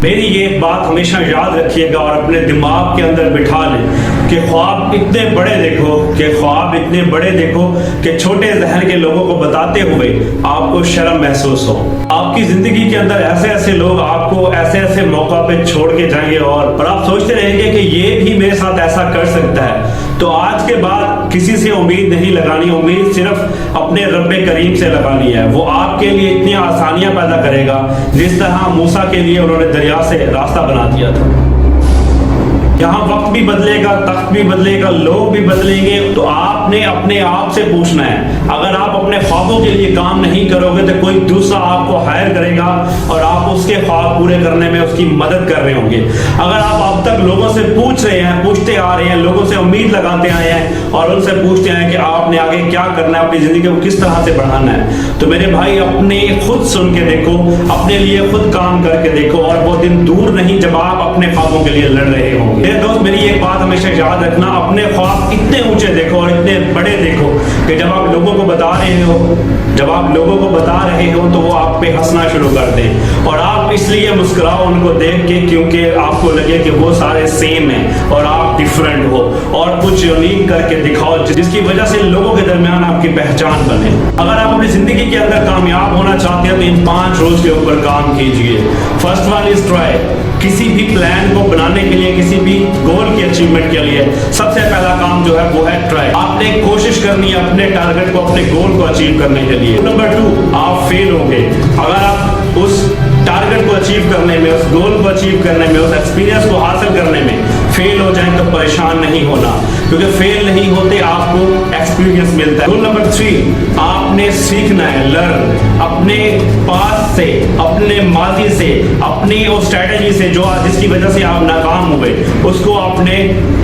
میری یہ ایک بات ہمیشہ یاد رکھیے گا اور اپنے دماغ کے اندر بٹھا لیں کہ خواب اتنے بڑے دیکھو کہ چھوٹے ذہن کے لوگوں کو بتاتے ہوئے آپ کو شرم محسوس ہو. آپ کی زندگی کے اندر ایسے لوگ آپ کو ایسے موقع پہ چھوڑ کے جائیں گے اور آپ سوچتے رہیں گے کہ یہ بھی میرے ساتھ ایسا کر سکتا ہے. تو آج کے بعد کسی سے امید نہیں لگانی، امید صرف اپنے رب کریم سے لگانی ہے. وہ آپ کے لیے اتنی آسانیاں پیدا کرے گا جس طرح موسیٰ کے لیے انہوں نے دریا سے راستہ بنا دیا تھا. یہاں وقت بھی بدلے گا، تخت بھی بدلے گا، لوگ بھی بدلیں گے. تو آپ نے اپنے آپ سے پوچھنا ہے، اگر آپ اپنے خوابوں کے لیے کام نہیں کرو گے تو کوئی دوسرا آپ کو ہائر کرے گا اور آپ اس کے خواب پورے کرنے میں اس کی مدد کر رہے ہوں گے. اگر آپ اب تک لوگوں سے پوچھتے آ رہے ہیں، لوگوں سے امید لگاتے آئے ہیں اور ان سے پوچھتے ہیں کہ آپ نے آگے کیا کرنا ہے، اپنی زندگی کو کس طرح سے بڑھانا ہے، تو میرے بھائی اپنے خود سن کے دیکھو، اپنے لیے خود کام کر کے دیکھو، اور وہ دن دور نہیں جب آپ اپنے خوابوں کے لیے لڑ رہے ہوں گے. میرے دوست، میری ایک بات ہمیشہ یاد رکھنا، اپنے خواب اتنے اونچے دیکھو اور اتنے بڑے دیکھو کہ جب آپ لوگوں کو بتا رہے ہو تو وہ آپ پہ ہنسنا شروع کر دیں، اور آپ اس لیے مسکراؤ ان کو دیکھ کے کیونکہ آپ کو لگے کہ وہ سارے سیم ہیں اور آپ ڈیفرنٹ ہو، اور کچھ یونیک کر کے دکھاؤ جس کی وجہ سے لوگوں کے درمیان آپ کی پہچان بنے. اگر آپ اپنی زندگی کے اندر کامیاب ہونا چاہتے ہیں تو ان 5 رولز کے اوپر کام کیجئے. First one is try. کسی بھی پلان کو بنانے کے لیے، کسی بھی گول کی اچیومنٹ کے لیے سب سے پہلا کام جو ہے وہ ہے ٹرائی. آپ نے کوشش کرنی ہے اپنے ٹارگٹ کو، اپنے گول کو اچیو کرنے کے لیے. نمبر 2، آپ فیل ہوں گے. اگر آپ اس ٹارگٹ کو اچیو کرنے میں، اس گول کو اچیو کرنے میں، اس ایکسپیرینس کو حاصل کرنے میں فیل ہو جائیں تو پریشان نہیں ہونا، کیونکہ فیل نہیں ہوتے آپ کو ایکسپیرینس ملتا ہے. رول نمبر 3، آپ نے سیکھنا ہے، لرن. اپنے پاس سے، اپنے ماضی سے، اپنی اس اسٹریٹجی سے جس کی وجہ سے آپ ناکام ہوئے، اس کو آپ نے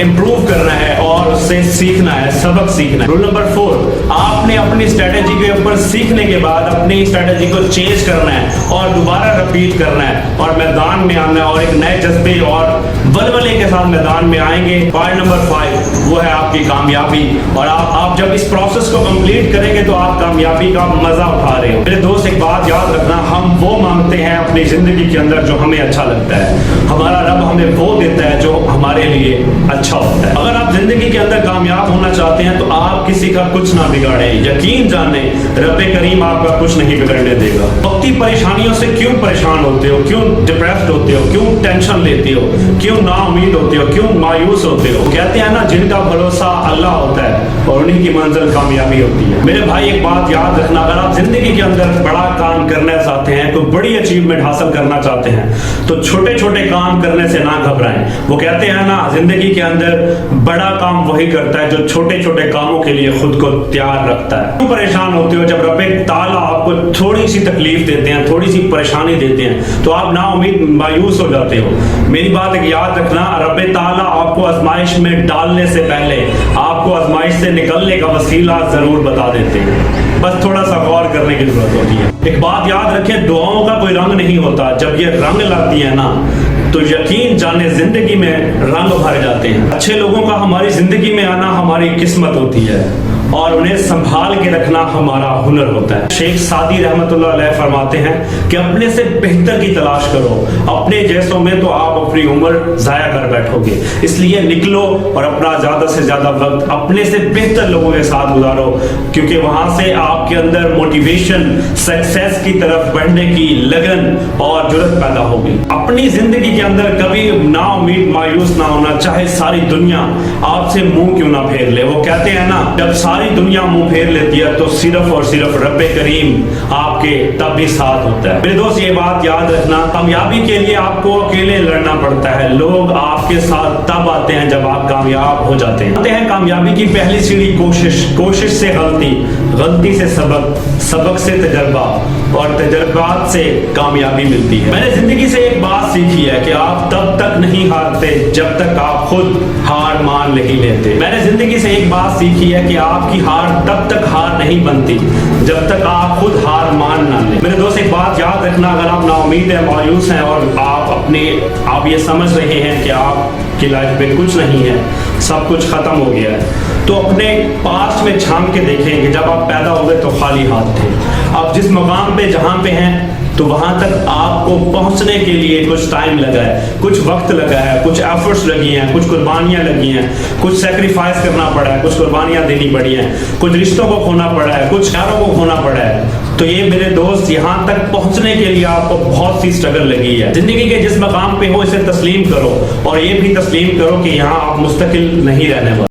امپروو کرنا ہے اور اس سے سیکھنا ہے، سبق سیکھنا ہے. رول نمبر 4، آپ نے اپنی اسٹریٹجی کے اوپر سیکھنے کے بعد اپنی اسٹریٹجی کو چینج کرنا ہے اور دوبارہ رپیٹ کرنا ہے اور میدان میں آنا ہے، اور ایک نئے جذبے اور ولولے کے ساتھ میدان میں آئیں گے. پوائنٹ نمبر 5 وہ ہے آپ کی کامیابی، اور آپ جب اس پروسیس کو کمپلیٹ کریں گے تو آپ کامیابی کا مزہ اٹھا رہے ہو. میرے دوست، ایک بات یاد رکھنا، ہم وہ مانگتے ہیں اپنی زندگی کے اندر جو ہمیں اچھا لگتا ہے. ہمارا رب ہمیں وہ دیتا ہے جو ہمارے لیے اچھا ہوتا ہے. اگر آپ زندگی کے اندر کامیاب ہونا چاہتے ہیں تو آپ کسی کا کچھ نہ بگاڑیں. یقین جانیں رب کریم آپ کا کچھ نہیں بگڑنے دے گا. وقتی پریشانیوں سے کیوں پریشان ہوتے ہو، کیوں ڈپریسڈ ہوتے ہو، کیوں ٹینشن لیتے ہو، کیوں نا امید ہوتے ہو، کیوں مایوس ہوتے ہو؟ کہتے ہیں نا، جن کا بھروسہ اللہ ہوتا ہے اور انہی کی منزل کامیابی ہوتی ہے. میرے بھائی، ایک بات یاد رکھنا، اگر آپ زندگی کے اندر بڑا کام کرنا چاہتے ہیں، کوئی بڑی اچیومنٹ حاصل کرنا چاہتے ہیں، تو چھوٹے چھوٹے کام کرنے سے نہ گھبرائیں. وہ کہتے ہیں نا، زندگی کے اندر بڑا کام وہی کرتا ہے جو چھوٹے چھوٹے کاموں کے لیے خود کو تیار رکھتا ہے. کیوں پریشان ہوتے ہو؟ جب رب تعالیٰ آپ کو تھوڑی سی تکلیف دیتے ہیں، تھوڑی سی پریشانی دیتے ہیں تو آپ نا امید مایوس ہو جاتے ہو. میری بات ایک یاد رکھنا، رب تعالیٰ آپ کو آزمائش میں ڈالنے سے پہلے آپ کو آزمائش سے نکلنے کا وسیلہ ضرور بتا دیتے ہیں، بس تھوڑا سا غور کرنے کی ضرورت ہوتی ہے. ایک بات یاد رکھیں، دعاؤں کا کوئی رنگ نہیں ہوتا. جب یہ رنگ لاتی ہے نا تو یقین جانے زندگی میں رنگ بھر جاتے ہیں. اچھے لوگوں کا ہماری زندگی میں آنا ہماری قسمت ہوتی ہے اور انہیں سنبھال کے رکھنا ہمارا ہنر ہوتا ہے. شیخ سعدی رحمۃ اللہ علیہ فرماتے ہیں کہ اپنے سے بہتر کی تلاش کرو، اپنے جیسوں میں تو آپ اپنی عمر ضائع کر بیٹھو گے. اس لیے نکلو اور اپنا زیادہ سے زیادہ وقت اپنے سے بہتر لوگوں کے ساتھ گزارو، کیونکہ وہاں سے آپ کے اندر موٹیویشن، سکسیس کی طرف بڑھنے کی لگن اور جرأت پیدا ہوگی. اپنی زندگی کے اندر کبھی نا امید مایوس نہ ہونا، چاہے ساری دنیا آپ سے منہ کیوں نہ پھیر لے. وہ کہتے ہیں نا، جب ساری دنیا منہ پھیر لیتی ہے تو صرف اور صرف رب کریم آپ کے تب بھی ساتھ ہوتا ہے. میرے دوست، یہ بات یاد رکھنا، کامیابی کے لیے آپ کو اکیلے لڑنا پڑتا ہے. لوگ آپ کے ساتھ تب آتے ہیں جب آپ کامیاب ہو جاتے ہیں. کامیابی کی پہلی سیڑھی کوشش سے غلطی سے سبق سے تجربہ، اور تجربات سے کامیابی ملتی ہے. میں نے زندگی سے ایک بات سیکھی ہے کہ آپ تب تک نہیں ہارتے جب تک آپ خود ہار مان نہیں لیتے. میں نے زندگی سے ایک بات سیکھی ہے کہ آپ کی ہار تب تک ہار نہیں بنتی جب تک آپ خود ہار مان نہ لیں. میرے دوست، ایک بات یاد رکھنا، اگر آپ نا امید ہیں، مایوس ہیں اور آپ یہ سمجھ رہے ہیں کہ آپ کی لائف میں کچھ نہیں ہے، سب کچھ ختم ہو گیا ہے، تو اپنے پاسٹ میں جھانک کے دیکھیں کہ جب آپ پیدا ہوئے تو خالی ہاتھ تھے. آپ جس مقام پہ جہاں پہ ہیں تو وہاں تک آپ کو پہنچنے کے لیے کچھ ٹائم لگا ہے, کچھ وقت لگا ہے, کچھ ایفرٹس لگی ہیں, کچھ قربانیاں لگی ہیں, کچھ سیکریفائس کرنا پڑا ہے, کچھ قربانیاں دینی پڑی ہیں, کچھ رشتوں کو کھونا پڑا ہے, کچھ یاروں کو کھونا پڑا ہے. تو یہ میرے دوست یہاں تک پہنچنے کے لیے آپ کو بہت سی اسٹرگل لگی ہے. زندگی کے جس مقام پہ ہو اسے تسلیم کرو, اور یہ بھی تسلیم کرو کہ یہاں آپ مستقل نہیں رہنے والے.